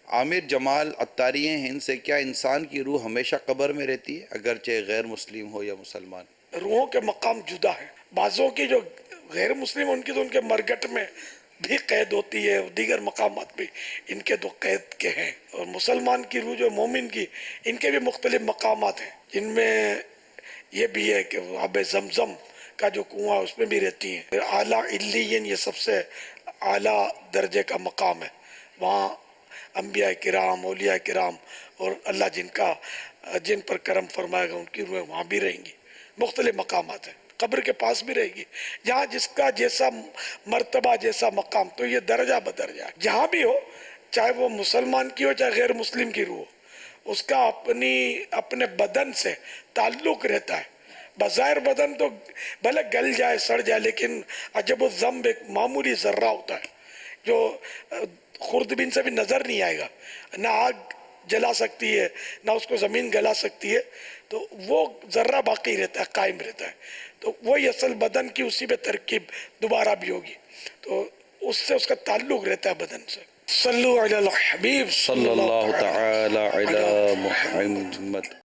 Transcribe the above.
عامر جمال عطاری ہند سے، کیا انسان کی روح ہمیشہ قبر میں رہتی ہے اگرچہ غیر مسلم ہو یا مسلمان؟ روحوں کے مقام جدا ہیں. بعضوں کی جو غیر مسلم ان کی تو ان کے مرگٹ میں بھی قید ہوتی ہے، دیگر مقامات بھی ان کے تو قید کے ہیں. اور مسلمان کی روح جو مومن کی، ان کے بھی مختلف مقامات ہیں، جن میں یہ بھی ہے کہ وہ آب زمزم کا جو کنواں اس میں بھی رہتی ہیں. پھر اعلیٰ علیین، یہ سب سے اعلیٰ درجے کا مقام ہے. وہاں انبیاء کرام، اولیاء کرام اور اللہ جن پر کرم فرمائے گا ان کی روحیں وہاں بھی رہیں گی. مختلف مقامات ہیں. قبر کے پاس بھی رہے گی، جہاں جس کا جیسا مرتبہ، جیسا مقام، تو یہ درجہ بدرجہ ہے. جہاں بھی ہو، چاہے وہ مسلمان کی ہو چاہے غیر مسلم کی روح ہو، اس کا اپنے بدن سے تعلق رہتا ہے. بظاہر بدن تو بھلے گل جائے، سڑ جائے، لیکن عجب الذنب ایک معمولی ذرہ ہوتا ہے جو خوردبین سے بھی نظر نہیں آئے گا. نہ آگ جلا سکتی ہے، نہ اس کو زمین گلا سکتی ہے، تو وہ ذرہ باقی رہتا ہے، قائم رہتا ہے. تو وہی اصل بدن کی اسی پہ ترکیب دوبارہ بھی ہوگی، تو اس سے اس کا تعلق رہتا ہے بدن سے. صلو علی الحبیب صلی اللہ تعالی علی محمد.